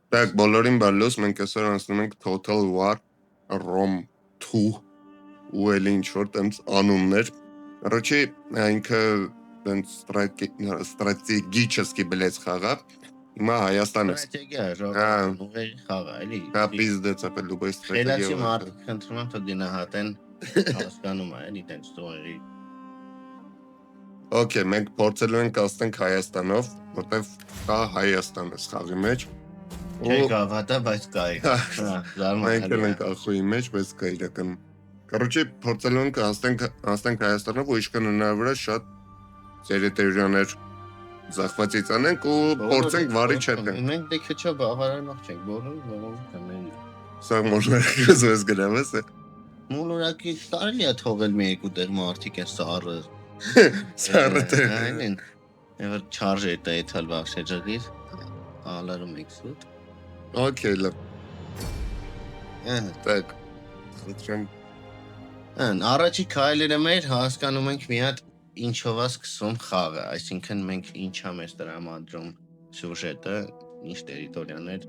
Так, բոլորին բալոս, մենք այսօր անցնում ենք Total War Rome 2 ու էլի ինչ-որ տենց անուններ։ Короче, ինքը տենց ստրատեգիչեսկի բլեց խաղա։ Հիմա Հայաստանը։ Ստրատեգիա, ժողովուրդի խաղա, էլի։ Հա, պիզդեց ապել լուբոյ Խելացի ստրատեգիա։ մարդիկ խնդրում եմ, թող գնահատեն հասկանում է, էլի տենց տողերի։ Okay, մենք փորձելու ենք ասենք Հայաստանով, որտեվ կա Հայաստանը խաղի մեջ։ Չէ գավաթա, բայց կա է։ Մենք ենք ախոյի մեջ, բայց կա իրական։ Короче, փորձելու ենք անցնենք Հայաստանով ու ինչքան հնարավոր է շատ տերիտորիաներ զախվածից անենք ու փորձենք վարի չենենք։ Մենք դե քիչը բավարարող չենք, բոլորը կամեն։ Սա մոլորակից ես գրավես է։ Մոլորակի կարելի է թողել մի երկու տեղ մարդիկ են սառը։ Սառը տեղ։ Այնին։ Եվ չարժ է դա եթալ վախշեջագիր։ Ալարում եք սուտ։ Okay, լավ։ Так, խնդրեմ։ Առաջի քայլերը մեր հասկանում ենք մի հատ ինչով է սկսում խաղը, այսինքն մենք ինչա մեզ տրամադրում սյուժետը, ինչ տերիտորիաներ։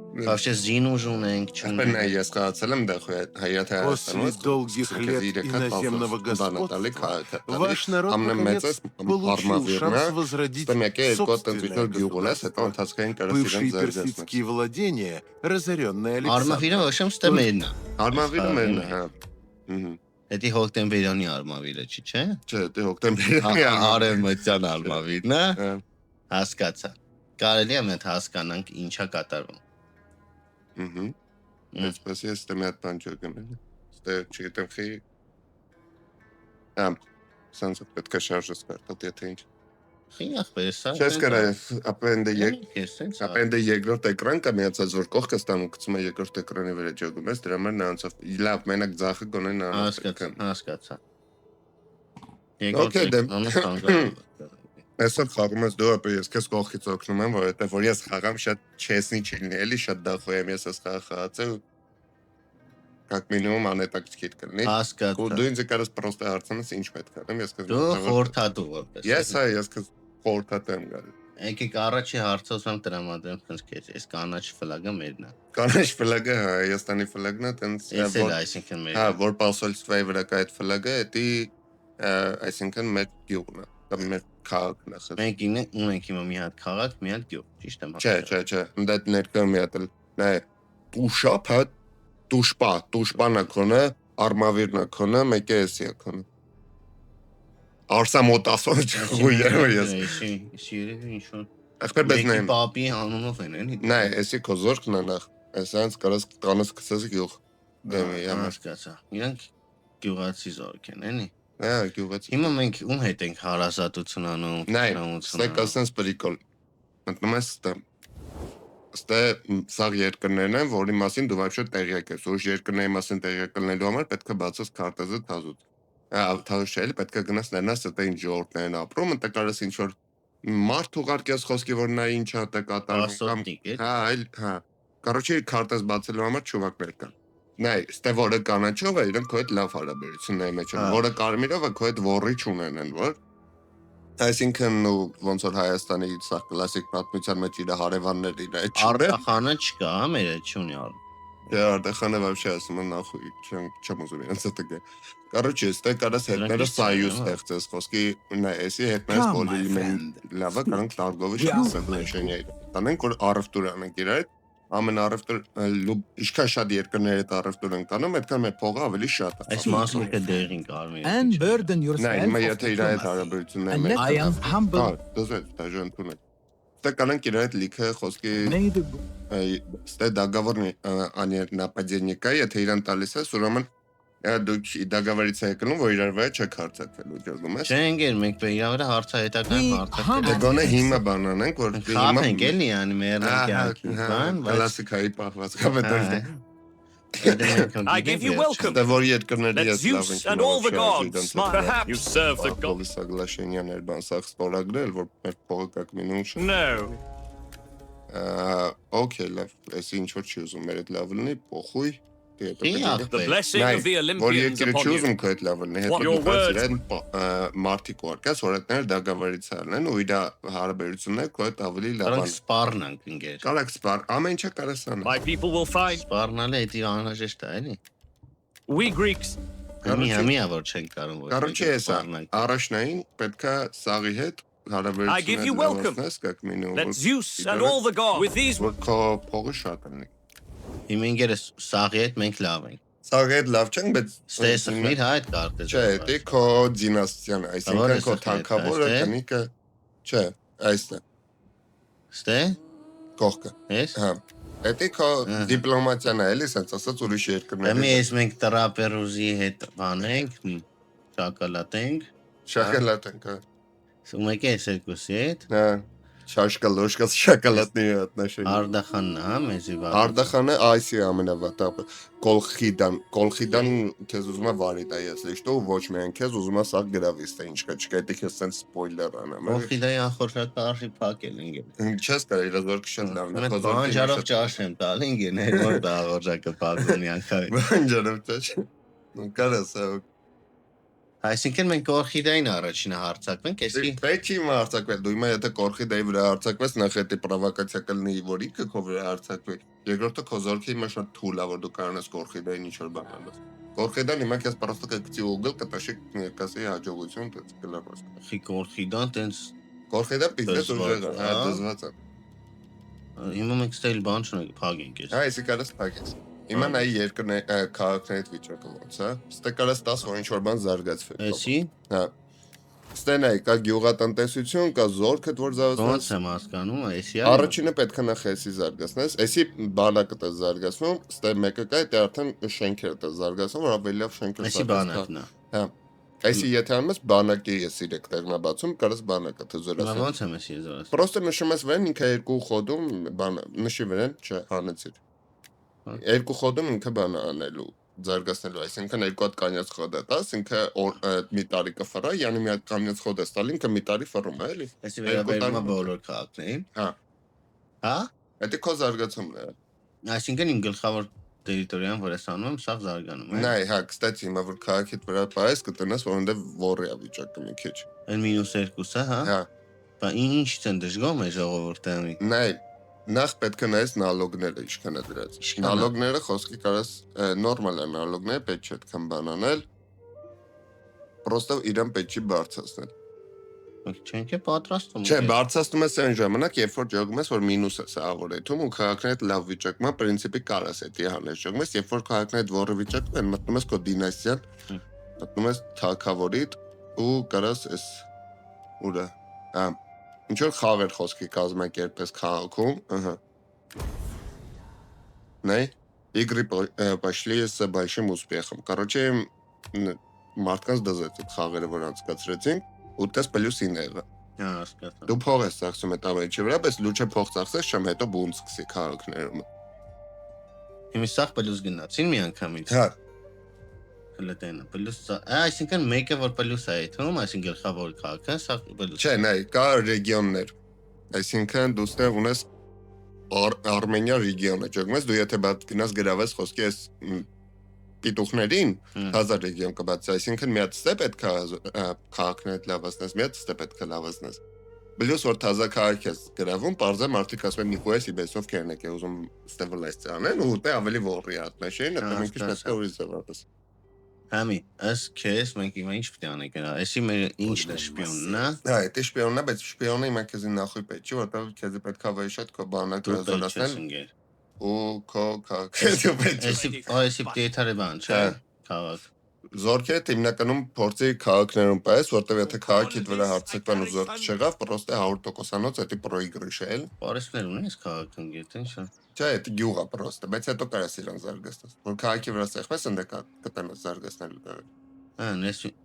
Вообще զինուժ ունենք, չունենք։ Ապա ես խաղացել եմ դա հայրաթ После долгих лет иноземного господства ваш народ наконец получил шанс возродить собственное государство. Бывшие персидские владения, разоренные Александром. Արմավիրը։ Էդի հոկտեմբերյանի արմավիրը չի, չէ։ Չէ, դե հոկտեմբերյանի արևմտյան արմավիրն է։ Հասկացա։ Կարելի է մենք հասկանանք ինչա կատարվում։ Այսպես ես դե մի հատ բան չգնեմ։ Ստե չգիտեմ խի։ Սանս պետք է շարժես կարտալ եթե ինչ։ Խի ախպեր սա։ Չես կարա ապենդը երկրորդ էկրան կա միացած որ կողքը ստանում գցում է երկրորդ էկրանի վրա ջոգում ես դրա համար նրանցով լավ մենակ ձախը գոնեն հասկացա։ Okay, դե։ Այսօր խաղում ես դու ապա ես քեզ կողքից օգնում եմ որովհետև որ ես խաղամ շատ չեսնի չլինի էլի շատ դախոյեմ ես այս խաղը խաղացել как минимум անետաքրքիր կլինի։ Հասկացա։ Ու դու ինձ կարաս պրոստը հարցնես ինչ պետք է անեմ ես քեզ դու խորհրդատու որպես։ Ես քեզ խորհրդատու եմ գալու։ Եկեք առաջի հարցոսամ տրամադրեմ քնքեզ, այս կանաչ ֆլագը մերն է։ Կանաչ ֆլագը Հայաստանի ֆլագն է, տենց որ այսինքն մեր։ Հա, որ պասոլստվայի վրա կա այդ ֆլագը, դա այսինքն մեր գյուղն է, կամ մեր քաղաքն է։ Մենք ունենք հիմա մի հատ քաղաք, մի հատ գյուղ, ճիշտ եմ։ Չէ, դա ներկա մի հատ է Տուշապա, Տուշպանա քոնը, Արմավիրնա քոնը, մեկը էսի է քոնը։ Արսամոտասոն չխույը ես։ Սիրելի ինչ-որ։ Ախպեր բեզնեմ։ Պապի անունով են, էլի։ Նայ, էսի քո զորքն է նախ։ Այսինքն կարաս կանաս կսես գյուղ։ Հասկացա։ Իրանք գյուղացի զորք են, էլի։ Հա, գյուղացի։ Հիմա մենք ում հետ ենք հարազատություն անում, տրամություն։ Նայ, սենց պրիկոլ։ Մտնում ես ստե սաղ երկրներն են, որի մասին դու вообще տեղյակ ես։ Որ երկրների մասին տեղյակ լինելու համար պետք է բացես քարտեզը թազուց։ Թազուց պետք է գնաս ներնաս դա ինչ ժողովուրդներ են ապրում, ընդ կարաս ինչ որ մարդ ուղարկես խոսքի որ նա ինչա դա կատարում կամ հա Короче քարտեզ բացելու համար ճուվակներ կան Նայ ստե որը կանաչով է իրենք քո հետ լավ հարաբերությունների մեջ են որը կարմիրով է քո հետ ոռի չունենեն որ այսինքն ու ոնց որ Հայաստանի սա կլասիկ պատմության մեջ իր հարևաններ իր այդ Արտախանը չկա մեր այդ չունի Արտախանը вообще ասում են նախույ չեմ ուզում իրենց հետը Короче, ստե կարաս հետները սայյուս ստեղծես, խոսքի նա էսի հետներս բոլորի մեն լավը կանանք տարգովի շնչենյայի։ Տանենք որ առևտուր անենք իր այդ, ամեն առևտուր ինչքան շատ երկրներ հետ առևտուր ենք անում, այդքան մեր փողը ավելի շատ է։ Այս մասը դերին կարմիր։ And burden yourself. Նայ, հիմա եթե իր այդ հարաբերությունները մեջ։ I am humble. Դոզետ, դաժան տունը։ Ստե կանանք իր այդ լիքը խոսքի ստե դագավորնի աներ нападенника, եթե իրան տալիս ես, ուրեմն դուք դագավարից եկնում, որ իրար վրա չեք հարցակվելու ջողում ես։ Չէ, ընկեր, մենք իրար վրա հարցահետական հարցակել ենք։ Գոնե հիմա բանանենք, որ հիմա ենք էլի, անի մերնքի բան, կլասիկայի պահվածքա պետք I give you welcome. Let Zeus and all the gods, perhaps you serve the gods. Соглашение բան սա ստորագրել, որ մեր փողը կակ մինուշ։ No. Okay, լավ, էս ինչ որ չի ուզում, մեր այդ լավ լինի, փոխույ։ The blessing of the Olympians upon you. Չուզում քո հետ լավն է, հետո իրեն մարտիկ ուարկես, որ այդներ դագավարիցան են ու իր հարաբերությունները քո հետ ավելի լավ Կարանք են։ սպառնանք ինգեր։ Կարակ սպար, ամեն ինչը կարաս անել։ My people will find Սպառնալը էդի անհրաժեշտ է, էլի։ we Greeks. Համիա որ չենք կարող որ։ Կարոջի էսա, առաջնային պետքա սաղի հետ I give you welcome. Let Zeus and all the gods with these Քո փողը շատ են։ Հիմա ինգերը սաղի հետ մենք լավ ենք։ Սաղի հետ լավ չենք, բայց Ստեսմիր հա այդ կարտը։ չէ, դե քո դինաստիան, այսինքն քո թանկավորը կնիկը, չէ, այստեղ Ստե։ կողքը։ Ես։ Հա։ Դա քո դիպլոմատիան է, էլի, ասած ասած ուրիշ երկրներ։ Εμεί ես մենք տրապերուզի հետ բանենք, շոկոլադենք, Շոկոլադենք։ սումեք ես երկուսի հետ։ Հա, շաշկա լոշկա շոկոլադնի отношение։ Արդախանն է, հա, մեզի վար։ Արդախանը այսի ամենավատապը կոլխիդան քեզ ուզում է վարի տա ես լիշտո ոչ միայն քեզ ուզում է սա գրավիս թե ինչ կա չկա դա քեզ sense spoiler անեմ Ոխիդայի անխորշատ արխի փակել ինգեր։ չես կարա իր զորքը շատ լավն է Բանջարով ճաշեմ տալ ինգեր ներ որ դա աղորջակը փակվի անկայ Բանջարով ճաշ կարաս Այսինքն մենք Ոխիդային առաջինը հարցակվենք էսի Պետք է հարցակվել դու հիմա եթե Կորխիդայի վրա հարցակվես նախ հետի պրովոկացիա կլինի որիկը քո վրա հարցակվի երկրորդը քո զորքը հիմա շատ թույլ է որ դու կարողանաս Կորխիդային ինչ որ բան անես Կորխիդան հիմա քեզ պրոստը կգցի ուգլ կտաշի կասի հաջողություն կլարված Խի Կորխիդան տենց Կորխիդա պիտես ուժեղ հա դզված է Հիմա մենք ստել բան չունենք փագենք էս Հա էսի կարաս փակես Հիմա նայ երկրներ քաղաքների վիճակը ոնց է ստե կարաս 10 որ ինչ որ բան զարգացվի Էսի Հա Ստե նայ կա գյուղատնտեսություն կա զորքը որ զարգացնես Ոնց եմ հասկանում էսի Առաջինը պետք է նախ էսի զարգացնես էսի բանակը դե զարգացնում ստե մեկը կա դա արդեն շենքերը դե զարգացնում որ ավելի լավ շենքեր Էսի բանակն է Հա Այսի եթե անում ես բանակի էսի դեկտերնաբացում կարաս բանակը դե զորացնես Ոնց եմ էսի զորացնում Պրոստը նշում ես վրան ինքը երկու խոդում բան նշի վրան չէ հանեցիր Երկու խոդում ինքը բան անելու զարգացնելու, այսինքն երկու հատ կանյաց խոդ է տաս, ինքը մի տարի կֆռա, յանի մի հատ կանյաց խոդ է ստալ, ինքը մի տարի ֆռում է, էլի։ Էսի վերաբերում է բոլոր քաղաքներին։ Հա։ Հա։ Դա քո զարգացումն է։ Այսինքն իմ գլխավոր տերիտորիան, որ ես անում եմ, սա զարգանում է։ Նայ, հա, կստացի հիմա որ քաղաքիդ վրա պայես կտնես, որ այնտեղ ոռի է վիճակը մի քիչ։ Այն -2-ը, հա։ Հա։ Բա ինչ ցեն դժգոհ է ժողովուրդը։ Նայ, նախ պետք է նայես նալոգները ինչքան է դրած։ Նալոգները խոսքի կարաս նորմալ է նալոգները, պետք չէ այդքան բան անել։ Պրոստը իրան պետք չի բարձրացնել։ Չենք է պատրաստում։ Չէ, բարձրացնում ես այն ժամանակ, երբ որ ճոգում ես, որ մինուս է սաղորեթում ու քաղաքներդ լավ վիճակում է, պրինցիպի կարաս էդի հանես ճոգում ես, երբ որ քաղաքներդ ոռը վիճակում են, մտնում ես քո դինաստիան, մտնում ես թագավորիդ ու կարաս էս ուրա։ Հա Ինչ որ խաղեր խոսքի կազմակերպես քաղաքում, ըհը։ Նայ, игры пошли с большим успехом. Короче, մարդկանց դզեց այդ խաղերը որ անցկացրեցին, 8+9 եղա։ Հա, հասկացա։ Դու փող ես ծախսում այդ ամենի վրա, բայց լուչը փող ծախսես, չեմ հետո բուն սկսի քաղաքներում։ Հիմա սա պլյուս գնացին մի անգամից։ Հա։ Հլտենը պլյուս, այսինքն մեկը որ պլյուս է այդում, այսինքն գլխավոր քաղաքը, սա պլյուս։ Չէ, նայ, կա ռեգիոններ։ Այսինքն դու ստեղ ունես Արմենիա ռեգիոնը, ճոգմես դու եթե բաց գնաս գրավես խոսքի ես պիտուխներին 1000 ռեգիոն կբացի, այսինքն մի հատ ստե պետք է քաղաքներդ լավացնես, մի հատ ստե պետք է լավացնես։ Բլյուս որ թազա քաղաք ես գրավում, parze մարդիկ ասում են նիխուես իբեսով կերնեք է ուզում ստե վլայստի անեն ու դե ավելի ոռի ատնաշեն, դա մենք ինչ պետք է ուրիշ զավարպես։ Համի, ըս քեզ մենք հիմա ինչ պետք է անենք, այսի մեր ինչն է շպիոնն է։ Հա, դա շպիոնն է, բայց շպիոնը հիմա քեզի նախույ պետք չի, որտեղ քեզի պետք է ավելի շատ քո բանակը զորացնել։ Ու քո քաղաքը պետք է։ Այսի դեթարը բան չէ, քաղաք։ Զորքերը հիմնականում փորձի քաղաքներում պես, որտեղ եթե քաղաքիդ վրա հարցակվան ու զորք չեղավ, պրոստե 100%-անոց էդի պրոիգրիշ էլ։ Պարիսներ ունես քաղաքում գետեն չէ։ Չէ, դա գյուղ է պրոստը, բայց հետո կարաս իրան զարգացնես։ Որ քաղաքի վրա սեղմես, ընդ կտանաս զարգացնելու դերը։ Հա,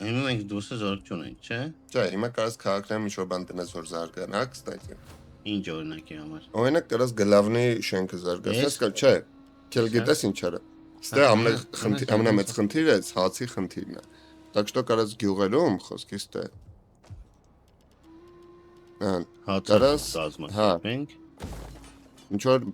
հիմա մենք դուսը զորք չունենք, չէ։ Չէ, հիմա կարաս քաղաքներում ինչ-որ բան տնես, որ զարգանա, կստացի։ Ինչ օրինակի համար։ Օրինակ կարաս գլավնի շենքը զարգացնես, չէ։ Քել գիտես ինչ արա։ Ստե ամենամեծ խնդիրը հացի խնդիրն է։ Так что կարաս գյուղերում խոսքից թե հացը կազմակերպենք։ Ինչ որ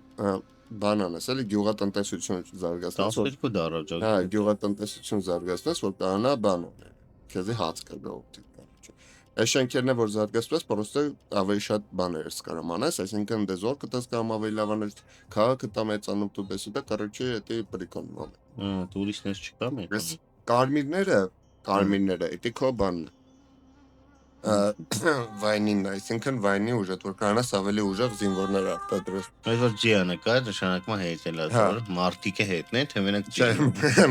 բանան ես, էլի գյուղատնտեսություն զարգացնես, 12 դարավ հա, գյուղատնտեսություն զարգացնես, որ կանա բան ունենա, քեզի հաց կա գողտի կարիճ։ Այս շենքերն է որ զարգացված, պրոստը ավելի շատ բաներ ես կարող անես, այսինքն դե զոր կտես կամ ավելի լավ անես, քաղաքը տա մեծանում դու դեսու դա կարիճ է դե պրիկոն մոմ։ Տուրիստներ չկա մեր։ Ես կարմիրները, դա քո բանն է։ Վայնին, այսինքն վայնի ուժը, որ կանաս ավելի ուժեղ զինվորներ արտադրես։ Այս որ ջիանը կա, նշանակում է հետել ասոր, մարտիկը հետն է, թե մենակ ջիան։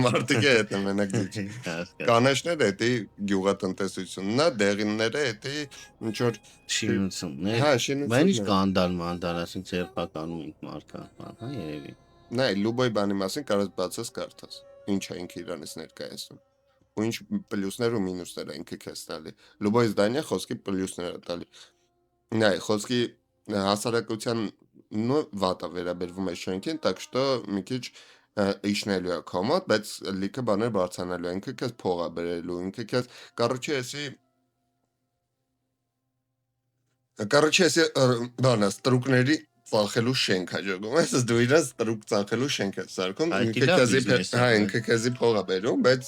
Մարտիկը հետն է, մենակ ջիան։ Կանեշները դա գյուղատնտեսությունն է, դեղինները դա ինչ որ շինություններ։ Հա, շինություններ։ Բայց ինչ կանդալ, ասենք ձերբականում ենք մարկան, հա, երևի։ Նայ, լուբոյ բանի մասին կարաս բացես կարդաս։ Ինչ է ինքը իրանից ներկայացնում։ Ու ինչ պլյուսներ ու մինուսներ է ինքը քեզ տալի։ Լուբոյ զդանիա խոսքի պլյուսներ է տալի։ Նայ, խոսքի հասարակության վատա վերաբերվում է շենքին, так что մի քիչ իջնելու է կոմոդ, բայց լիքը բաներ բարձրանալու է, ինքը քեզ փող է բերելու, ինքը քեզ Короче, բանա ստրուկների ծախելու շենք հաջողում ես, դու իրաց ստրուկ ծախելու շենք ես սարքում, ինքը քեզի փող է բերում, բայց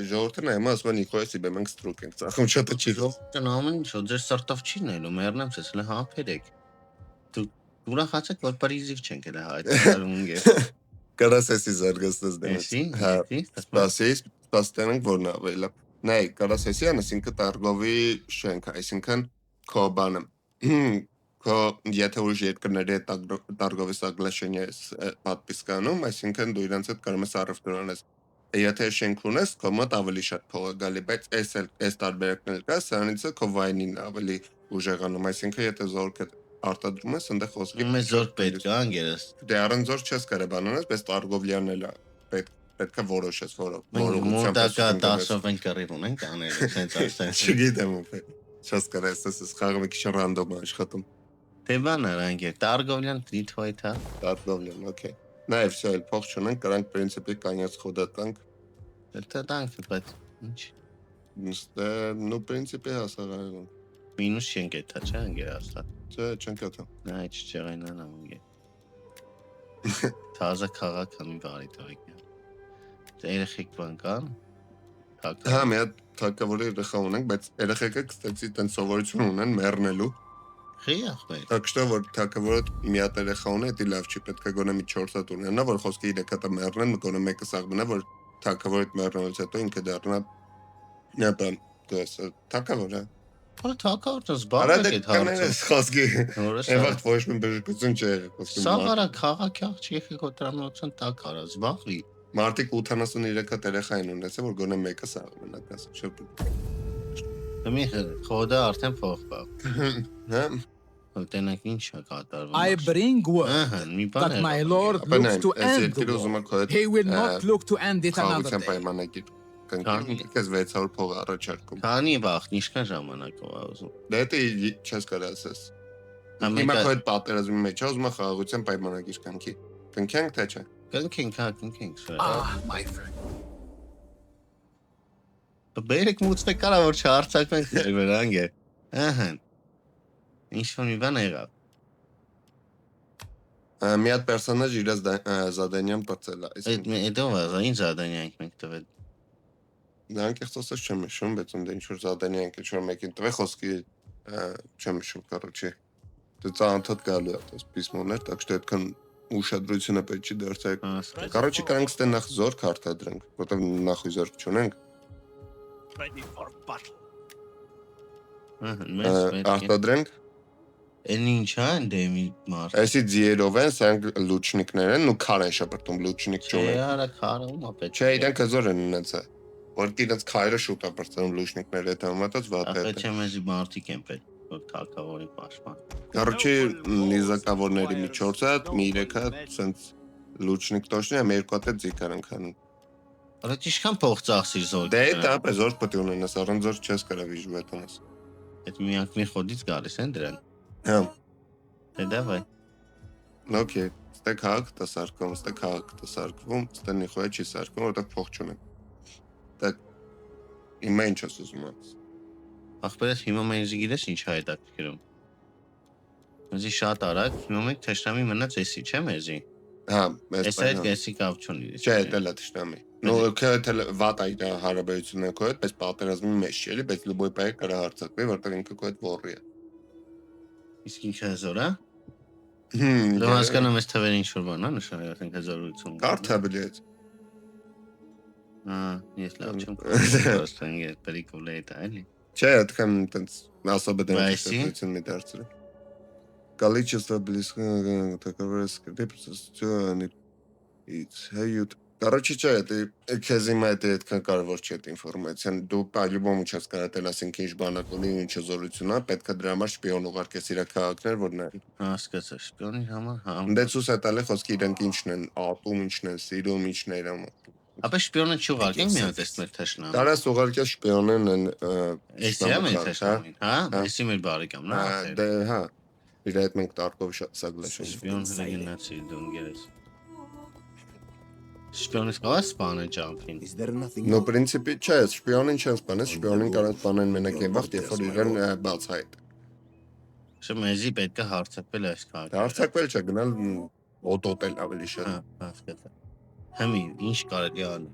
ժողովուրդը նայում ասում են իքո էսի մենք ստրուկ ենք ծախում, չոտը չի գող։ Ամեն ինչ ձեր սրտով չի նայելու, մեռնեմ ցես հələ հապերեք։ Դու ուրախացեք որ Փարիզից չենք հələ հայտարարում ես։ Կարաս էսի զարգացնես դեմս։ Հա, սպասենք որն ավելի լավ։ Նայ, կարաս էսի անես ինքը տարգովի շենք, այսինքն քո բանը Քո եթե ուժ երկրների հետ տարգովի սագլաշենի ես պատպիսկանում, այսինքն դու իրանց հետ կարող ես առևտուր անես։ Եթե շենք ունես, քո մոտ ավելի շատ փող է գալի, բայց այս տարբերակն էլ կա, սրանից քո վայնին ավելի ուժեղանում, այսինքն եթե զորք արտադրում ես, այնտեղ խոսքի մեծ զորք պետք է անգերես։ Դե առանց զորք չես կարող բանանես, բայց տարգովլյանն էլ է պետք է որոշես, մոտակա 10-ով են կռիվ ունենք անել, sense ասած։ Չգիտեմ ո՞վ է։ Չես կարող ես խաղը մի քիչ ռանդոմ է աշխատում։ Թե բան արանգե, Տարգովլյան Detroit հա։ Տարգովլյան, օքեյ։ Նաև всё, էլ փող չունենք, կրանք պրինցիպի կանյաց խոդատանք։ Դա տանք, բայց ինչ։ Ну, պրինցիպի հասարակություն։ Մինուս չենք էթա, չէ՞ անգեր ասա։ Չէ, չենք էթա։ Նա ինչ չեղենան անգե։ Թազա քաղաք մի բարի տակ։ Երեխեք բան կան։ Հա, մի հատ թակավորի երեխա ունենք, բայց երեխեքը կստացի տեն սովորություն ունեն մեռնելու։ Խիախ։ Так что որ թակավորը մի հատ երեխա ունի, դա լավ չի, պետք է գոնե մի 4 հատ ունենա, որ խոսքի 3 հատը մեռնեն, գոնե մեկը սաղ մնա, որ թակավորը մեռնելուց հետո ինքը դառնա նյապան, դες թակավորը։ Հա թակավորը զբաղվեք այդ հարցը։ Խոսքի։ Եվաղ ոչ մի բժշկություն չի եղել խոսքի։ Սաղարա քաղաքի աղջիկը կոտրամնոցն տակարա զբաղվի։ Մարտիկ 83 հատ երեխա են ունեցել, որ գոնե մեկը սաղ մնա, դες շփոթ։ Մի խոդա արդեն փող կա։ Հա։ Տենակ ինչ է կատարվում։ I bring word that my Lord looks to end the war. He will not look to end it another day. Կես 600 փող առաջարկում։ Քանի վաղ, ինչքան ժամանակով է ուզում։ Դե դա չես կարող ասես։ Հիմա քո այդ պատերազմի մեջ ուզում եմ խաղաղության պայմանագիր կնքի։ Կնքենք թե չէ։ Կնքենք, հա, կնքենք։ My friend. Բերեք մուծտե կարա որ չարցակվենք վերանգե։ Ահա։ Ինչ որ մի բան եղավ։ Մի հատ պերսոնաժ իր զադանյան բացել է։ Այդ ով է, ինչ զադանյա ենք մենք տվել։ Նրանք եղծոսը չեմ հիշում, բայց ունդ ինչ-որ զադանյա ենք ինչ-որ մեկին տվել խոսքի չեմ հիշում, կարոչի։ Դե ծանոթ գալու է այս պիսմոներ, так что այդքան ուշադրությունը պետք չի դարձնել։ Կարոչի կանք ստե նախ զորք արտադրենք, որտեղ նախ զորք չունենք։ Ready for battle. Արտադրենք։ Էն ինչ է դեմի մարդ։ Այսի ձիերով են, սրանք լուչնիկներ են, ու քար են շպրտում, լուչնիկ չունեն։ Չէ, արա քարը ում է պետք։ Չէ, իրանք զոր են ունեցել։ Որ իրենց քայրը շուտ է բրծնում լուչնիկները հետ համատած վատ է։ Ախե չէ մեզի մարդիկ են պետք, որ թակավորի պաշտպան։ Կարոչի նիզակավորների մի 4 հատ, մի 3 հատ, սենց լուչնիկ տոշնի, մի 2 հատ է ձիքար են քանում։ Արա ինչքան փող ծախսիր զոր։ Դե դա պես զոր պետք է ունենաս, առանց զոր չես կարող վիժու հետոնաս։ Այդ մի անգամի խոդից գալիս են դրան։ Հա։ Դե դավայ։ Okay, ստե քաղաք տասարկում, ստե քաղաք տասարկվում, ստե նիխոյ չի սարկում, որտեղ փող չունեն։ Դա իմ ինչ ես ուզում ես։ Ախպերս հիմա մենք գիտես ինչ հայտակրում։ Մեզի շատ արագ, հիմա մենք թշնամի մնաց էսի, չէ՞ մեզի։ Հա, Այս այդ կեսի կապ չունի։ Չէ, դա լա ճշտամի։ Նո, քեթ վատ այդ հարաբերությունն է քո հետ, բայց պատերազմի մեջ չի էլի, բայց լուբոյ բայ կարա հարցակվի, որտեղ ինքը քո հետ ոռի է։ Իսկ ինքը հզոր է։ Դու հասկանում ես թվեր ինչ որ բան, հա, նշանակած ինքը հզորություն։ Կարթա բլետ։ Ես լավ չեմ խոսում, ես պերիկուլ է դա, էլի։ Չէ, այդքան տենց особо դեմոնստրացիա մի դարձրել։ Количество близко таковое скрипция и Короче, չէ, դե քեզ հիմա այդքան կարևոր չէ այդ ինֆորմացիան։ Դու по-любому չես կարող տեսնասինք ինչ բանակ ունի, ինչ զորություն է, պետք է դրա համար շպիոն ուղարկես իր քաղաքներ, որ նայ։ Հասկացա, շպիոնի համար, հա։ Դեցուս է տալի խոսքի իրենք ինչն են, ատում ինչն են, սիրում ինչն են իրամ։ Ապա շպիոնը չուղարկենք մի հատ էս մեր թշնամի։ Տարած ուղարկես շպիոնեն են Էսի է մեր թշնամին, հա։ Էսի մեր բարեկամն է։ Դե հա։ Իր հետ մենք տարկով սագլաշենք։ Շպիոն հրագնացի դու գերես։ Շպիոնից կարող է սպանել ճամփին։ No, principi, չէ, շպիոնին չեն սպանել, շպիոնին կարող են սպանել մենակ այն վաղ, երբ որ իրեն բացահայտ։ Շո մեզի պետք է հարցակվել այս քաղաքը։ Հարցակվել չէ, գնալ օտոտել ավելի շատ։ Հա, հասկացա։ Հիմա ինչ կարելի է անել,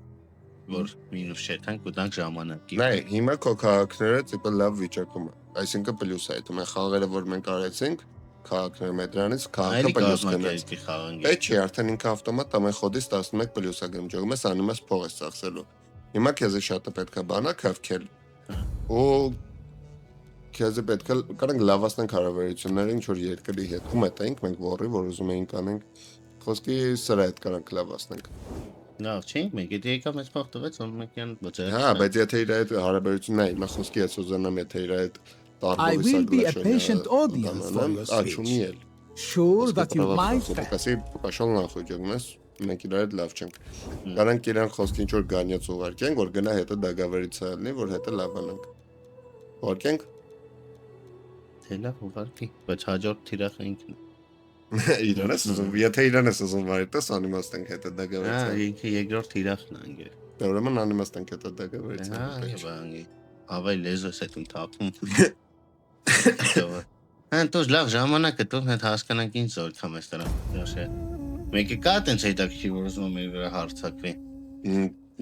որ մինուս չեթանք ու տանք ժամանակի։ Նայ, հիմա քո քաղաքները տիպը լավ վիճակում է։ Այսինքն պլյուս է, դու խաղերը որ մենք արեցինք, քաղաքներ մեր դրանից քաղաքը պլյուս գնաց։ Պետք չի, արդեն ինքը ավտոմատ ամեն խոդից 11 պլյուս է գնում, ջողում ես անում ես փող ես ծախսելու։ Հիմա քեզ շատ է պետք է բանա քավքել։ Ու քեզ պետք է կարանք լավացնենք հարաբերությունները ինչ որ երկրի հետ։ Ու մտենք մենք ոռի, որ ուզում էինք անենք։ Խոսքի սրա հետ կարանք լավացնենք։ Լավ, չենք մենք, եթե եկա մեծ փող տվեց, ոնց մենք յան բացել։ Հա, բայց եթե իր հետ հարաբերությունն է, հիմա խոսքի ես ուզենամ եթե իր հետ I will be a patient audience for your speech. Sure that you might Կասի պաշոն նախոյ ջողնես, մենք իր հետ լավ չենք։ Կարանք իրան խոսքի ինչ որ գանյաց ուղարկենք, որ գնա հետը դագավերից ալնի, որ հետը լավանանք։ Ուղարկենք։ Թե լավ ուղարկի, բայց հաջորդ թիրախը ինքն է։ Իրանես ուզում, եթե իրանես ուզում վայրտես անիմաստենք հետը դագավերից։ Հա, ինքը երկրորդ թիրախն է անգե։ Դե ուրեմն անիմաստենք հետը դագավերից։ Հա, բանգի։ Ավայ լեզոս է դու թափում։ Հա, դու լավ ժամանակը դու հետ հասկանանք ինչ զորքամ ես դրա։ Դաշե։ Մեկը կա տենց հետաքրքիր որ ուզում եմ իր հարցակվի։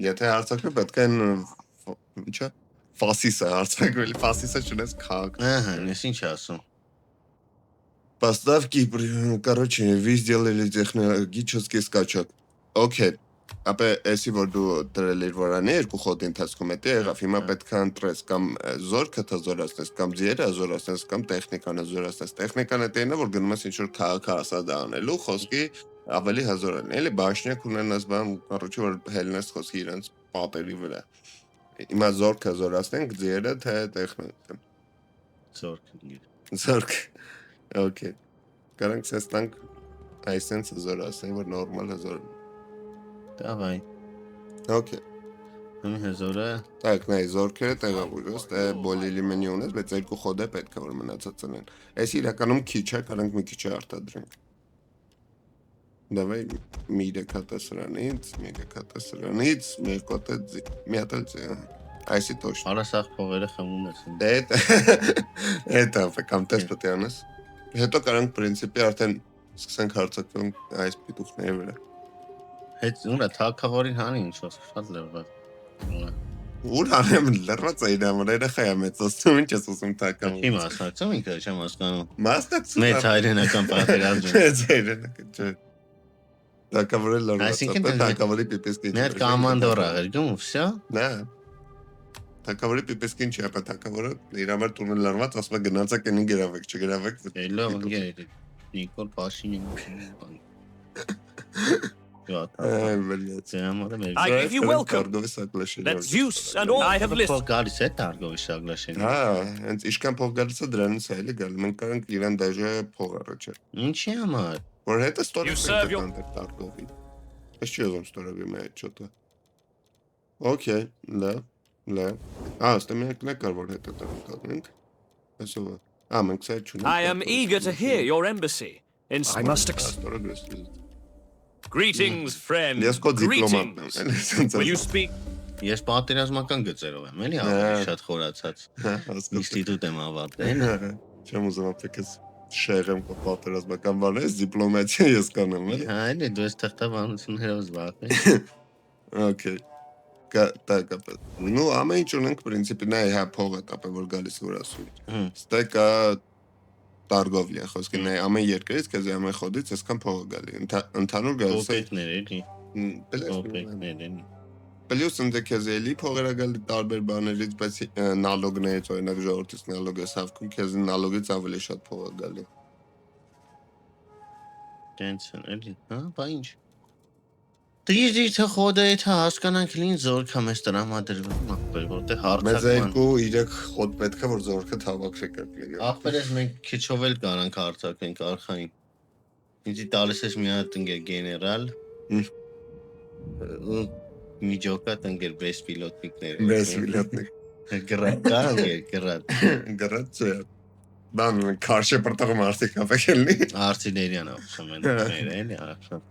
Եթե հարցակվի պետք է ինչա ֆասիսը հարցակվի, фасиса չունես քաղաք։ Ահա, ես ինչ ասում։ Поставки, короче, вы сделали технологический скачок. Окей. Ապա էսի որ դու դրել ես որանի երկու խոդի ընթացքում է եղավ հիմա պետք է ընտրես կամ զորքը թազորացնես կամ ձիերը զորացնես կամ տեխնիկան զորացնես տեխնիկան է տենը որ գնում ես ինչ որ քաղաք ասած անելու խոսքի ավելի հազոր են էլի բաշնյակ ունենաս բան короче որ հելնես խոսքի իրենց պատերի վրա հիմա զորքը զորացնենք ձիերը թե տեխնիկան զորք օքեյ կարանք ցեստանք այսենց զորացնենք որ նորմալ զոր Давай. Окей. Ահա հզորը։ Так, նայ զորքերը տեղավորես, դե բոլիլի մենի ունես, բայց երկու խոդ է պետք է որ մնացած են։ Այս իրականում քիչ է, կարանք մի քիչ արտադրենք։ Давай մի կատասրանից, մի կոտը մի հատ էլ այսի точно։ Արասախ փողերը խմում ես։ Դե это կամ տես պետք է անես։ Հետո կարանք պրինցիպի արդեն սկսենք հարցակվել այս պիտուխների վրա։ Հետ ուրա թակավորին հանի ինչ շատ լրված։ Ուր անեմ լրված է իրա մրերը խայա մեծացում ինչ ես ուզում թակավոր։ Իմ ասացում ինքը չեմ հասկանում։ Մասնակցում։ Մեծ հայրենական պատերազմ։ Մեծ հայրենական չէ։ Թակավորը լրված է, թակավորի պիպեսկին։ Մեր կոմանդոր աղեր գում, всё։ Նա։ Թակավորի պիպեսկին չի, ապա թակավորը իր համար տունը լրված, ասում է գնացեք ինի գրավեք, չգրավեք։ Էլո ընկեր Նիկոլ Փաշինյան։ I give you welcome. That Zeus and all I have listened. Գալիս է տարգովի շագլաշեն։ Հա, հենց իշքան փող գալիս է դրանից է էլի գալ։ Մենք կարանք իրան դաժե փող առաջել։ Ինչի համար։ Որ հետը ստորի տարգովի։ Ես չի ուզում ստորովի մի այդ չոտը։ Okay, լավ։ Ստե մենք նկար որ հետը տանենք։ Այսով։ Մենք սա չունենք։ I am eager to hear your embassy. I must Greetings, friend. Greetings. Will you speak? Ես պատերազմական գծերով եմ, էլի ավելի շատ խորացած։ Ինստիտուտ եմ ավարտել։ Չեմ ուզում ապեքս շեղեմ պատերազմական բաներ, դիպլոմատիա ես կանեմ, էլի։ Հա, էլի դու ես թղթավարություններով զբաղվել։ Okay. Так, ну, ամեն ինչ ունենք պրինցիպի նա հա փողը տապը որ գալիս որ ասում։ Ստեկա տարգովլիա, խոսքի նա ամեն երկրից քեզ ամեն խոդից այսքան փողը գալի։ Ընդհանուր գալիս է։ Օպեկներ էլի։ Օպեկներ էլի։ Պլյուս ընդ քեզ էլի փողերը գալի տարբեր բաներից, բայց նալոգներից օրինակ ժողովրդից նալոգը սավքում քեզ նալոգից ավելի շատ փողը գալի։ Տենցն էլի, հա, բա ինչ։ Դիզի թե խոդը եթե հասկանանք լին զորքա մեզ տրամադրվում ախպեր, որտեղ հարցակման։ Մեզ 2-3 խոդ պետք է որ զորքը թավակշե կրկնի։ Ախպեր ես մենք քիչով էլ կարանք հարցակենք արխային։ Ինձի տալիս ես մի հատ ընկեր գեներալ։ Ու միջոկատ ընկեր բես պիլոտնիկներ։ Բես պիլոտնիկ։ Գրատ կա ընկեր, գրատ։ Գրատ չէ։ Բան քարշե պրտաղում արսիկ ապեքելնի։ Արցիլերիան ապսում են էլի արապսապ։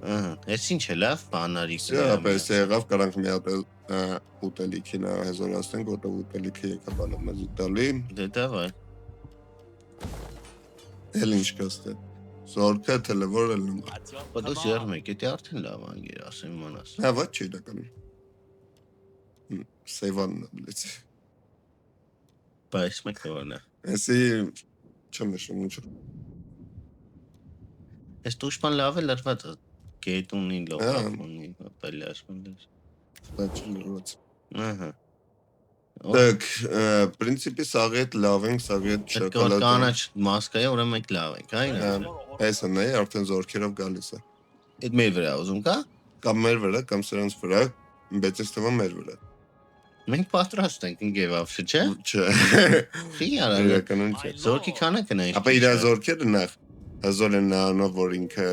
Ես ինչ է լավ բանարիկ։ Ապես եղավ կարանք մի հատ ուտելիքին հեզորացնենք, որտեղ ուտելիքի եկա բանը մեզ ուտալի։ Դե դավայ։ Էլ ինչ կստե։ Զորքը թելևոր էլ նում։ Պատոս եղմ եք, էտի արդեն լավ անգեր, ասեմ մանաս։ Հա, ված չի դականում։ Սեվանն է բլեց։ Բայց մեկ որն է։ Էսի չեմ նշում ինչ։ Ես դուշման լավ է լրված գետ ունի, լողավ ունի, ապելի ասմանդես։ Բայց լրված։ Ահա։ Так, принципе, սաղետ լավ ենք, սաղետ շոկոլադ։ Կանաչ մասկա է, ուրեմն մենք լավ ենք, այն։ Այսն է, արդեն զորքերով գալիս է։ Այդ մեր վրա ուզում կա։ Կամ մեր վրա, կամ սրանց վրա, բայց այս թվում մեր վրա։ Մենք պատրաստ ենք ընկեվավ, չէ՞։ Չէ։ Խի արագ։ Իրականում չէ։ Զորքի քանակն է։ Ապա իր զորքերը նախ հզոր են նրանով, որ ինքը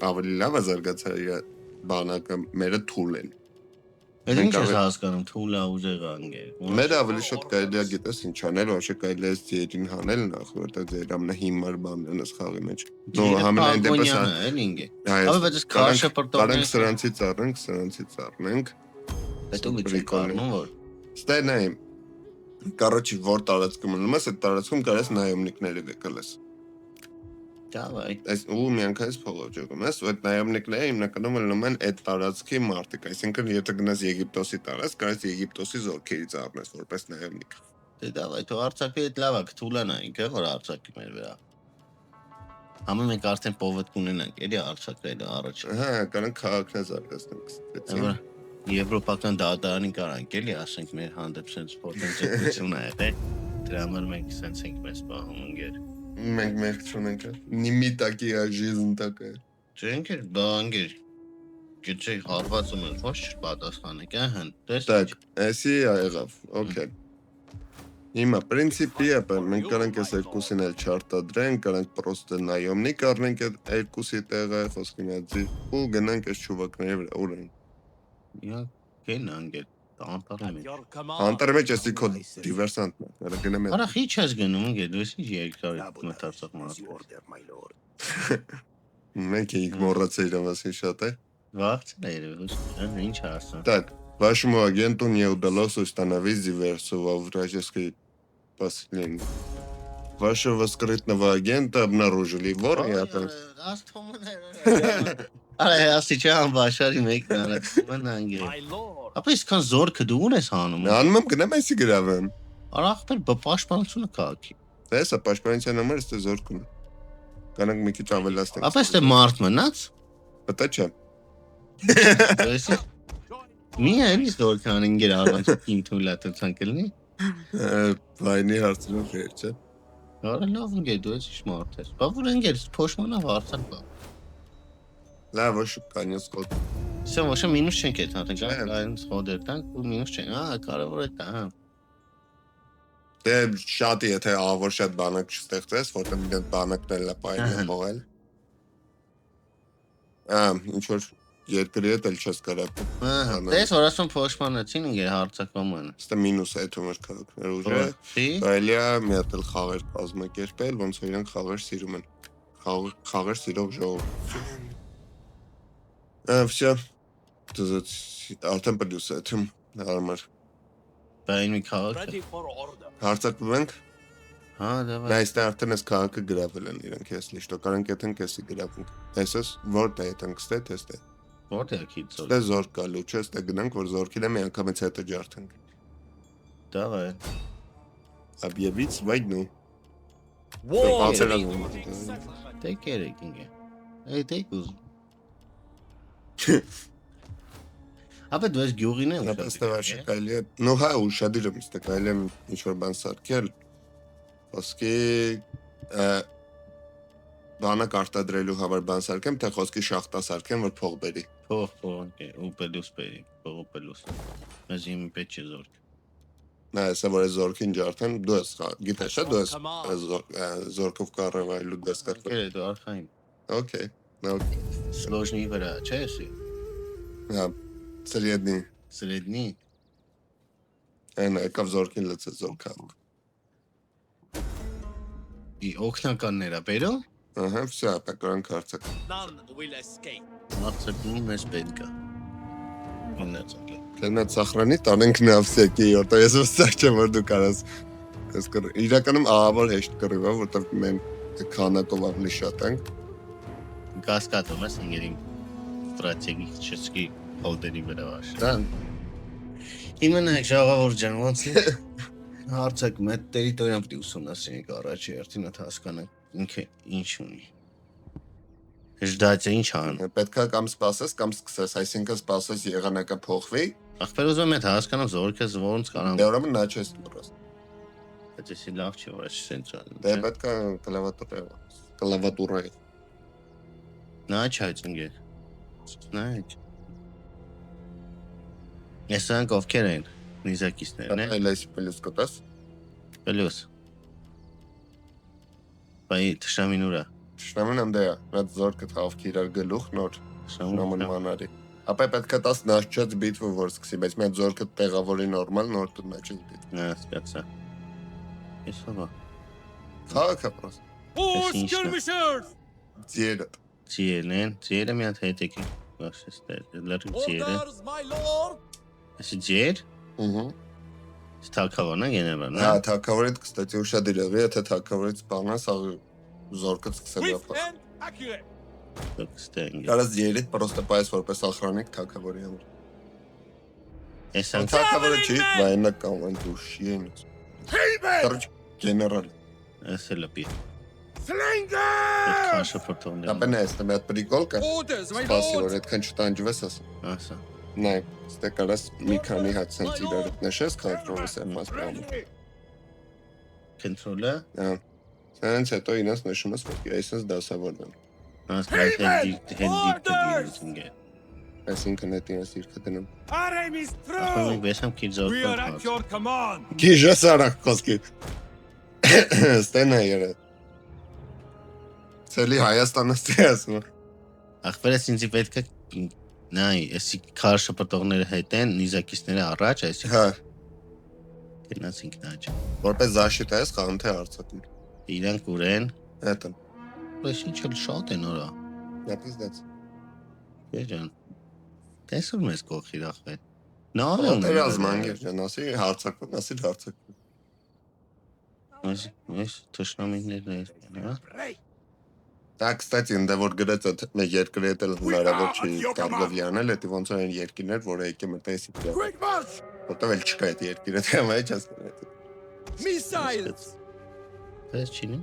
ավելի լավ է զարգացել իր բանակը, մերը թուլ են։ Էլ ինչ ես հասկանում, թուլա ուժեղա ընկեր։ Մեր ավելի շատ կարելի է գիտես ինչ անել, ոչ կարելի է ձերին հանել նախ, որտեղ ձեր ամենահիմար բանն է սխաղի մեջ։ Նո համենայն դեպս էլ ինգե։ Ապա բայց քաշը պրտոկներ սրանցից առնենք։ Հետո մի չի կառնում որ։ Ստե նայ։ Короче, որ տարածքում մնում ես, այդ տարածքում կարես նայոմնիկների դեկալես։ Դավայ։ Այս ու միանգամից փողով ջողում ես, այդ նայոմնիկները հիմնականում լինում են այդ տարածքի մարտիկ, այսինքն եթե գնաս Եգիպտոսի տարածք, կարես Եգիպտոսի զորքերից առնես որպես նայոմնիկ։ Դե դավայ, թող արցակի այդ լավ է, կթուլանա ինքը, որ արցակի մեր վրա։ Համը մենք արդեն պովետ կունենանք, էլի արցակայել առաջ։ Հա, կանանք քաղաքն զարգացնենք։ Եվրոպական դատարանին կարանք էլի ասենք մեր հանդեպ sense պոտենցիալություն է, դե դրա համար մենք sense ենք մեզ պահում ընկեր։ Մենք մենք չունենք։ Նիմի տակի աժիզն տակը։ Չենք էլ դա ընկեր։ Գիչի հարվածում են, ոչ պատասխանեք, ահա։ Так, էսի եղավ, օքեյ։ Հիմա պրինցիպի է, մենք կարանք այս երկուսին էլ չարտադրենք, կարանք պրոստը նայոմնիկ առնենք այդ երկուսի տեղը, խոսքի միածի ու գնանք այս չուվակների վրա ուր են։ Իա, կեն անգել, անտարի մեջ։ Անտարի մեջ էսի քո դիվերսանտն է, նրա գնեմ է։ Արա խիչ ես գնում, ընկեր, դու ես ինչ երկար մտածող մարդ։ Մենք էինք մոռացել իրավասին շատ է։ Վաղցել է երևի, ինչ ասա։ Так, вашему агенту не удалось установить диверсию во вражеской последней. Вашего скрытного агента обнаружили. Вор я там. Արա ասիճան բաշարի մեկն արա մնանգե։ Ապա իսկան զորքը դու ունես հանում։ Անում եմ գնամ այսի գրավեմ։ Արա ախպեր պաշտպանությունը քաղաքի։ Տեսա պաշտպանության համար էստե զորք ունի։ Կանանք մի քիչ ավելացնենք։ Ապա էստե մարդ մնաց։ Պետք չէ։ Մի էլի զորքան ինգեր առանց իմ թույլատվության կլինի։ Վայնի հարցերով չէ, չէ։ Արա լավ ընկեր դու ես ինչ մարդ ես։ Բա որ ընկեր փոշմանա վարձան բա։ Լավ ոչ կանյոս կոդ։ Սա ոչ մինուս չենք այդ հատենք, այն սխոդեր տանք ու մինուս չենք, հա, կարևոր է դա, հա։ Դե շատ եթե ավոր շատ բանակ չստեղծես, որտեղ մի բանակն էլ է պայքարել փողել։ Ինչ որ երկրի հետ էլ չես կարող։ Դες որ ասում փոշմանեցին ինգեր հարցակվում են։ Ստե մինուս է թումր քաղաքներ ուժը։ Կարելի է մի հատ էլ խաղեր կազմակերպել, ոնց որ իրանք խաղեր սիրում են։ Խաղեր սիրող ժողով։ Всё. Արդեն պլյուս է թում համար։ Բային մի քաղաք։ Հարցակվում ենք։ Հա, դավայ։ Նա այստեղ արդեն էս քաղաքը գրավել են իրենք, если что, կարանք եթե քեսի գրավում։ Այսս որտե է տանքստե թեստե։ Որտե՞ղ քիծո։ Դե զորք կա լուչը, ստե գնանք որ զորքին մի անգամից հետո ջարդենք։ Դավայ։ Объявить войну։ War! Դեք երեք ինգե։ Այ դեք ուզ։ Ապա դու ես գյուղին է ուշադիր։ Ապա ստավաշ կարելի է։ Ну հա ուշադիր եմ, ստե կարելի է ինչ-որ բան սարքել։ Խոսքի բանը կարտադրելու համար բան սարքեմ, թե խոսքի շախտա սարքեմ, որ փող բերի։ Փող, օքեյ, ու պելուս բերի, փող պելուս։ Մեզ իմ պետք է զորք։ Նա ասա որ զորքին ջարդեն, դու ես գիտես, դու ես զորքով կառավարելու դեսկատ։ Կերե դու արխային։ Okay, okay. Сложный վրա, չէ՞ էսի։ Հա, սրեդնի։ Սրեդնի։ Այն եկավ զորքին լցեց զորքա։ Ի օգնականները բերո։ Ահա, վсё, ապա կրանք հարցակ։ None will escape. Արցակնի մեզ պետք է։ Գնացեք։ Կնա ծախրանի տանենք նավսեկի, որտեղ ես վստահ չեմ որ դու կարաս։ Ես կր իրականում ահավոր հեշտ կռիվա, որտեղ մենք քանակով ավելի շատ ենք։ Կասկադում ես ինգերին ստրատեգիկ հոլդերի վրա վաշ։ Դա Իմանաք ժողովուրդ ջան, ոնց է։ Հարցակ մեծ տերիտորիան պիտի ուսումնասիրենք առաջի հերթին այդ հասկանանք ինքը ինչ ունի։ Ժդացը ինչ ան։ Պետք է կամ սպասես, կամ սկսես, այսինքն սպասես եղանակը փոխվի։ Ախպեր ուզում եմ հասկանամ զորքս ոնց կարամ։ Դե ուրեմն նա չես դուրս։ Դա էսի լավ չի, որ սենտրալ։ Դե պետք է կլավատուրա։ Նա չայց ինգե։ Նայ։ Այսանք ովքեր են նիզակիցներն են։ Այլ այս պլյուս կտաս։ Պլյուս։ Բայ տշամինուրա։ Շնամին անդե է, այդ զորքը թավքի իրար գլուխ նոր շնամին մանարի։ Ապա պետք է տաս նաշճած բիտվը որ սկսի, բայց մի այդ զորքը տեղավորի նորմալ նոր տ նաշճած բիտվ։ Նա սպյացա։ Իսովա։ Քաղաքը պրոս։ Skirmishers! Ձիերը։ Ձիերը մի հատ հետ եկի։ Բաշեստեր, լրի ձիերը։ Orders, my lord! Այսի ձիեր։ Ուհու։ Թակավարն է գեներալ, հա, թակավորից, կստացի ուշադիր եղի, եթե թակավորից բանաս, զորքը սկսել Swift and accurate! Ստենգ։ Կարաս ձիերիդ պրոստը պայես որպես ախրանիկ թակավորի համար։ Այսանք թակավորը չի, վայնական են դուշի են։ Կարիչ գեներալ։ Այսը լպի։ Slinger! Քաշը ֆորտոններ։ Ապա նա էստը մի հատ պրիկոլ կա։ Orders, my Սպասի որ lord! այդքան չտանջվես աս։ Ասա։ Նայ, ստե կարաս մի քանի հատ սենց իրար նշես քարտրովս էմաս բանում։ Կոնտրոլը։ Հա։ Սենց հետո ինձ նշում ես որ այսպես դասավորն եմ։ Հնդիկ։ Այսինքն այդ ինձ իրքը դնում։ Our aim is Ախորի true! բեսամ քիզոր։ We are at your command! Գիժես արակ խոսքի։ Ստենա երը։ Ցելի Հայաստանը ստեսում։ Ախպերս ինձի պետք է նայ, էսի քար շփտողները հետ են, նիզակիցները առաջ, այսի։ Հա, գնացինք նաճ։ որպես զաշիտ ես խաղում թե արցակում։ Իրանք ուրեն, Հետո։ բայց ինչ էլ շատ են օրա։ Նապիզդեց։ Եջան։ Տեսում ես կողքի ախպեր։ Նարը Դե ազմանգեր ջան, ասի հարցակում, ասի հարցակում։ Ես թշնամիներն են, հա։ Դա կստացի ընդ որ գրած այդ երկրի հետ էլ հնարավոր չի կարողի անել, դա ոնց են երկիներ, որը եկե մտածի։ Quick march! Որտեղ էլ չկա այդ երկիրը, թե մայ չես։ Missiles! Պես չինի։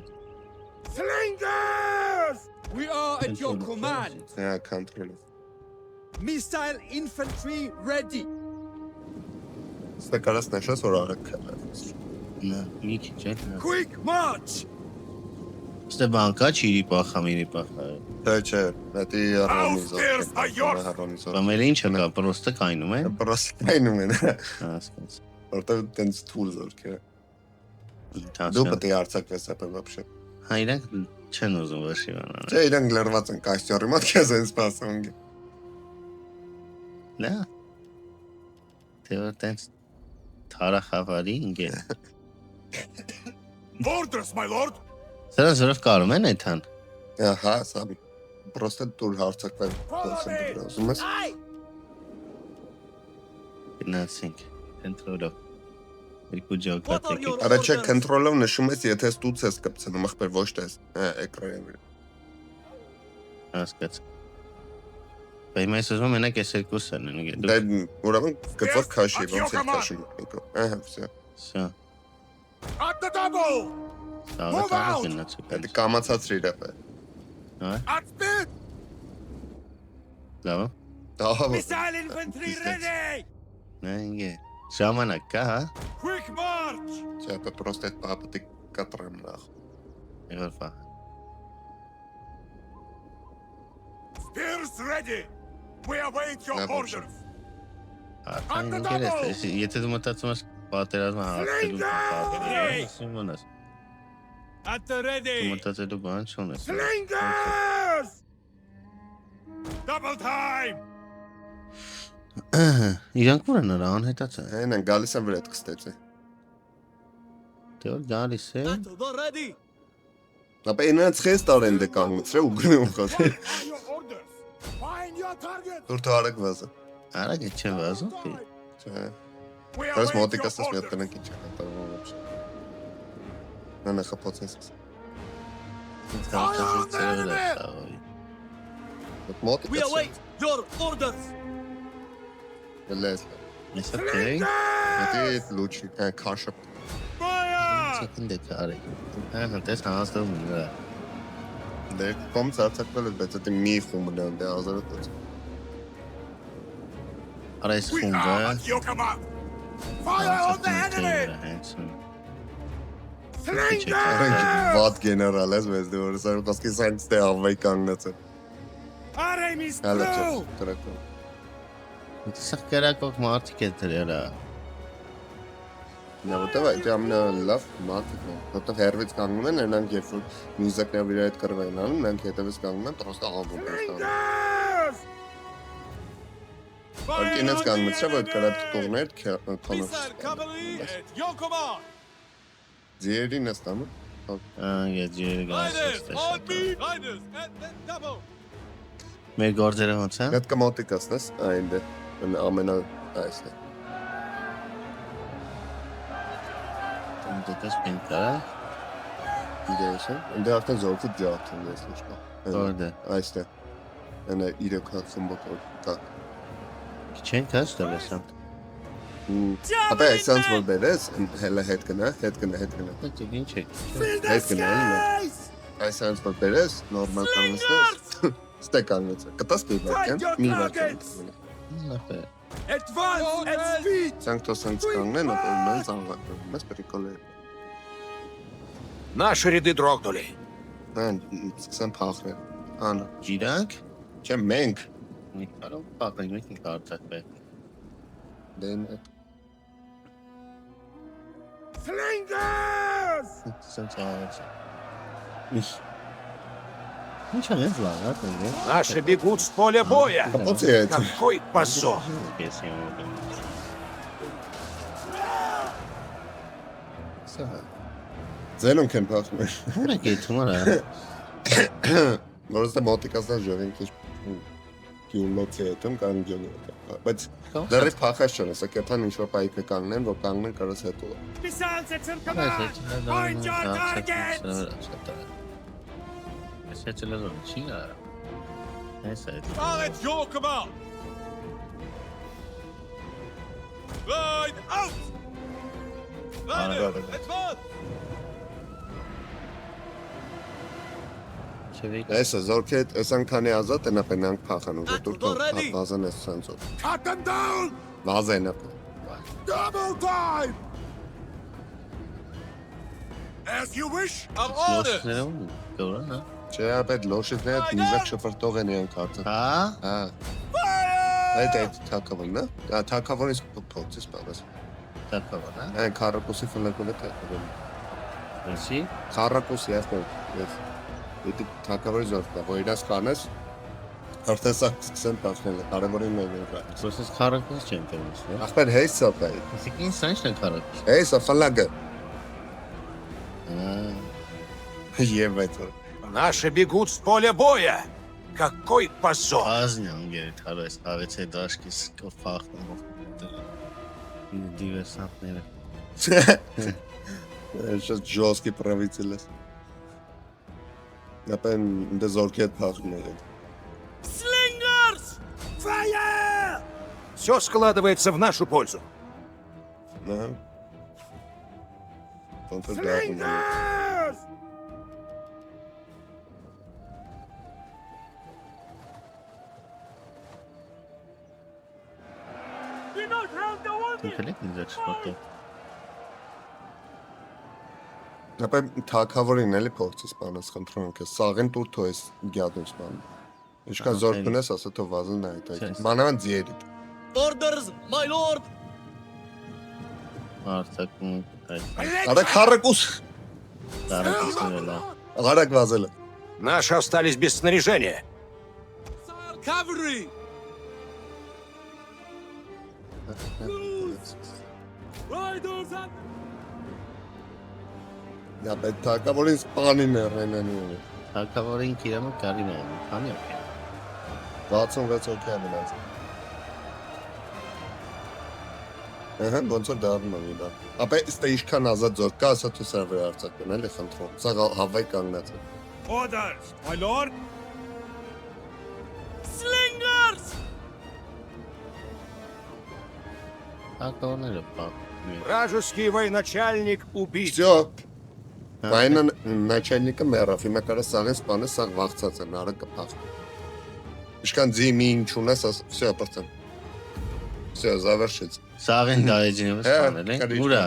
Slingers! We are at your command! Հա, control։ Missile infantry ready! Ստե կարաս նշես որ արեք։ Նա մի քիչ է։ Quick march! Ստե բանկա չիրի պախամիրի պախա։ Թե չէ, դա Aufstehers, Բամերը ինչ կա, պրոստը կայնում են։ Պրոստայնում են։ Հասկաց։ Որտեղ տենց թուլ զորքերը։ Դու պետք է արցակվես ապա вообще։ Հա իրանք չեն ուզում վաշի բանան։ Չէ, իրանք լրված են կաստյորի մոտ քեզ են սպասում։ Լա։ Թե տենց թարախավարի ինգե։ Orders, my lord! Սրանց զորով կարում են այդան։ Ահա, սա պրոստը դուր հարցակվել ուզում ես։ Գնացինք։ Կոնտրոլով։ Երկու ջոկատ եկեք։ Առաջ control-ով նշում ես, եթե ստուց ես կպցնում, ախպեր ոչ թե էկրանի վրա։ Հասկաց։ Բայց ես ուզում եմ մենակ այս երկուսն են գիտու։ Դա ուրեմն գծով քաշի, ոնց է քաշում։ Ահա, վсё։ Всё։ At the double! Դա կայացնաց։ Դա կամացածրի դա։ At speed! Լավ։ Դա Missile infantry ready! Նայե։ Ժամանակ կա, հա։ Quick march! Չէ, դա պրոստը այդ պապտի կտրեմ նախ։ Երբ։ Spears ready! We await your Լավ, orders! Արդեն ինքերես, եթե դու մտածում ես պատերազմը հարթելու սիմոնաս։ At the Դու ready! մտածելու բան չունես։ Slingers! Double time! Իրանք որ են նրա անհետացա։ Այն են գալիս են վրա կստեցի։ Դե որ գալիս է։ the ready! Ապա ինձ խես տարեն դե կանգնեցրե ու գնում խոս։ Your orders! Find your target! Դուր թարակ վազը։ Արագ չէ վազում։ Չէ։ We Բայց await մոտիկաս your մի հատ orders! տնենք ինչ կատարվում вообще։ Նա նախապոցես։ Մոտիկաս։ We await your orders! Լես։ Ես օքեյ։ Դա լուչի քաշը։ Fire! Չեն դե կարի։ Հա, դες հաստում նրա։ Դե կոմ ծածկվել է, բայց դա մի խումբ է, դա ազատված։ Արես We are խումբը։ at your command! Fire on the enemy! Slingers! Վատ գեներալ ես, մեզ դու որս այլ կասկի սանց դե ավայ կանգնած է։ Our aim is Հալա չէ, through! տրակում։ Սա կերակող մարդիկ է դրելա։ Նա որտեվ այդ ամենը լավ մարդիկ են։ Որտեվ հերվից կանգնում են, նրանք երբ որ նյուզակները վրա այդ կռվեն անում, նրանք հետևից կանգնում են, պրոստը աղում են ստանում։ Slingers! Արկինից կանգնեցրա, որ այդ կարատ կողներ քոնոս։ Missile cavalry at your command! Ձիերին է ստանում։ Եջերը Riders, on գալիս։ me! Riders, at the double! Մեր գործերը ոնց է։ Այդ կմոտիկաս նես, այնդ է, ամենա այս է։ Դες պինկա։ Իրես է, ընդ արդեն զորքուտ ջաթում ես լուչկա։ Որտե։ Այստե։ Այնա իրոքած սմբոկոր կա։ Չեն կաս դրեսա։ Ապա այսանց որ բերես, հելը հետ գնա։ Դա ինչ է։ Հետ գնա, այսանց որ բերես, նորմալ կանգնես, ստե կանգնես։ Կտաս պիվակյան, մի վարկյան։ Լավ է։ Advance at speed! Սանքտոսանց կանգնեն, ապա ունեն զանգակը։ Մեզ պրիկոլ է։ Наши ряды дрогнули. Այն սկսեն փախնել։ Անա։ Ջիրանք։ Չէ, մենք։ Մի կարող պատմենք մենք կարծակվե։ Դեն Slingers! Սենց արած։ Ինչ անես լավ, հա՞։ Наши бегут с поля боя. Կապոցի է այդ։ Какой позор. Ես եմ։ Սա։ Ձելոնք են փախնել։ Ուր է գետում արա։ Որոստը մոտիկասնա ժողին քիչ կիլոմետրի հետում կան ջոկը։ Բայց դեռ փախած չեն, սա կեթան ինչ-որ պայքը կանգնեն, որ կանգնեն կարս հետո։ Missiles at your command! Find your targets! Ես էլ լավ չի արա։ Այս է։ Are at your command! Line out! Riders, advance! Չվեք։ Այսը զորքետ, այս անգանի ազատ են ապեն անք փախան ու դուր թող վազան այս սանցով։ Cut them down! Վազեն ապը։ Double time! As you wish, our orders! Լոշներում գորա, հա։ Չէ, ապետ լոշիցները նիզակ շփրտող են իրանք արդեն։ Հա։ Հա։ Fire! Այդ թակավորն է։ Դա թակավորից փոցից բավաս։ Տակավան, հա։ Այն քարակուսի ֆլակով է թակավորը։ Ինչի։ Քարակուսի ասում ես։ Դե թակավորի զորքն է, որ իրաց կանես արդեն սա սկսեն փախնել, կարևորին մեր վրա։ Սոսս քարակոս չեն տոնս, հա։ Ախպեր հեյս սապայ։ Իսկին սանջ են քարակոս։ Հեյս ֆլագը։ Հա։ Եվ այդ որ։ Наши бегут с поля боя. Какой позор. Ազնյան գերտ հարես, ավեց է դաշկիս կոֆախն։ Դիվերսանտները։ Сейчас жесткий правитель. Напевно, до зорки пахнет. Все складывается в нашу пользу. Да. Ինքնին ձեր սպոտը։ Ապա թակավորին էլի փորձի սպանես խնդրում եմ, սաղեն տուր թո էս գյադուն սպան։ Ինչքան զոր կնես, ասա թո վազն նայ այդ։ Մանավանդ ձիերի։ Orders, my lord! Արտակում Արա քարակուս։ տարածքներն է։ Արագ վազել։ Наши остались без снаряжения. Cavalry! Riders and Դա պետք թակավորին սպանին երենանի։ Թակավորին իրանը կարին է, քանի է։ 66 հոգի է մնաց։ Ահա ոնց որ դառնում է դա։ Ապա ստե ինչքան ազատ զոր կա, ասա თუ սա վրա արցակն էլի խնդրում։ Սա հավայ կանգնած է։ Orders, my lord! slingers! Թակավորները պա։ Вражеский военачальник убит. Всё։ Վայնը начальника մեռավ, հիմա կարա սաղեն սպանը, սաղ վաղցած է, նարը կփախ։ Ինչքան ձի մի ինչ ունես, всё, ապրծեմ։ Всё, завершить։ Սաղեն դայջինը սպանել են։ Ուրա։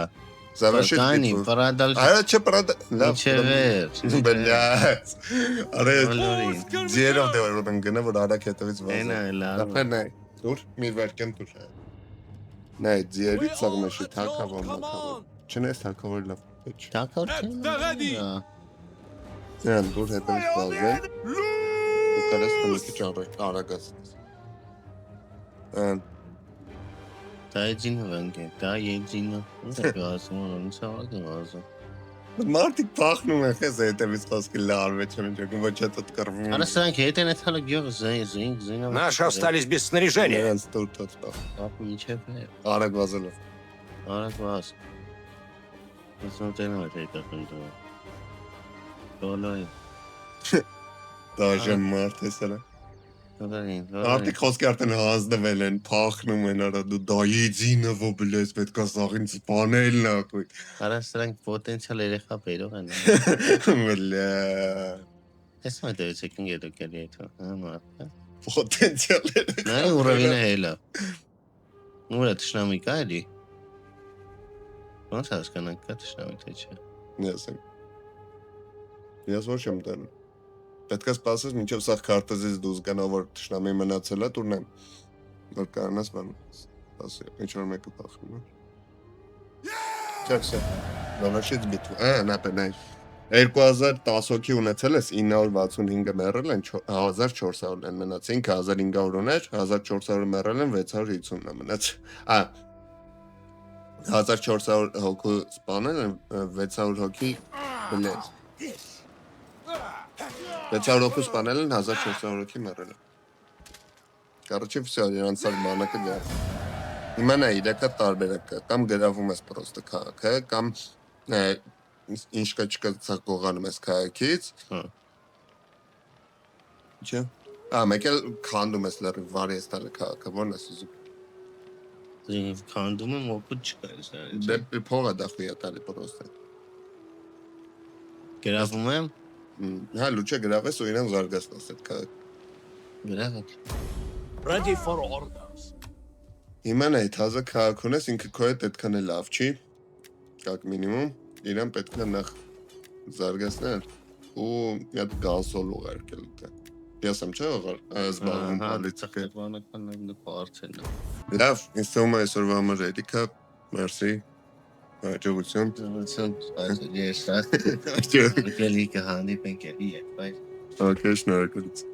Завершить Կանի, битву. պարադալ։ Արա չէ պարադալ։ Լավ։ Չվեր։ Բլյաց։ Արա Բոլորին։ ձերով դեռ են գնա, որ արագ հետևից վազը։ Էնա է լավ։ Ապա նայ, դուր, մի վերքեմ դուր։ Նայ, ձերից սաղմեշի թակավոր մակավոր։ Չնես թակավոր լավ։ Թակավոր չէ։ Նրան դուր հետևից վազեն։ Ու կարես թմիկի ճարը, արագած։ Դայջինը վանգե, դա եջինը։ Ոնց է գազում, ոնց է գազում։ Մարդիկ փախնում են, խես հետևից խոսքի լարվե չեմ ինչու ոչ այդ կռվում։ Արա սրանք հետ են ეთալը գյուղ զին։ Наши остались без снаряжения. Նրանց դուր տոց։ Ապա ինչև է։ Արագ վազելով։ Արագ վազ։ Ասնտենը է տակնդու։ Բոլորին։ Դաժան մարդ է սրա։ Բոլորին։ Արդիկ խոսքի արդեն հանձնվել են, փախնում են, արա դու դայիձինը ո բլես պետք է սաղին սպանել նախույ։ Արա սրանք պոտենցիալ երեխա բերող են։ Բլյա։ Ես մտածեցի եկին գետոքելի այդա։ Համա։ Պոտենցիալ է։ Նայ ուրավինը հելա։ Ուրա տշնամիկ է էլի։ Ոնց հասկանանք կա տշնամիկ թե չէ։ Նեսեմ։ Ես ոչ եմ տանում։ Պետք է սպասես մինչև սաղ քարտեզից դուրս գանա, որ տշնամի մնացել է, տուրնեմ։ Որ կանաս բան։ Ասի, ինչ որ մեկը փախնում է։ Չարսե։ Նորոշից բիտու։ Նապենայ։ 2010 հոգի ունեցել ես 965-ը մեռել են, 1400 են մնաց, 5500 ուներ, 1400-ը մեռել են, 650-ը մնաց։ 1400 հոգու սպանել են, 600 հոգի բլեց։ 600 հոգու սպանել են, 1400 հոգի մեռել են։ Короче, всё, իրանց սար բանակը գա։ Հիմա նա իրակա տարբերակ կա, կամ գրավում ես պրոստը քաղաքը, կամ ինչ կա չկա ցակողանում ես քաղաքից։ Չէ։ Մեկ էլ քանդում ես լրիվ վարի ես տալը քաղաքը, ո՞րն ես ուզում։ Քանդում եմ օգուտ չկա ես։ Դե փողը դա խույա տալի պրոստը։ Գրավում եմ։ Հա լուչը գրավես ու իրան զարգացնես այդ քաղաքը։ Գրավեք։ Ready for orders. Հիմա նա այդ հազը քաղաք ունես, ինքը քո հետ այդքան է լավ չի, կակ մինիմում, իրան պետք է նախ զարգացնել ու մի հատ գազոլ ուղարկել դա։ Ես եմ չէ ողար, զբաղվում պոլիտիկա։ Բանակն դպարցել։ Լավ, ինձ թվում է այսօրվա համար էդիկա, մերսի, հաջողություն։ Ես։ Գելի կհանդիպենք էլի, բայց։ Okay, շնորհակալություն։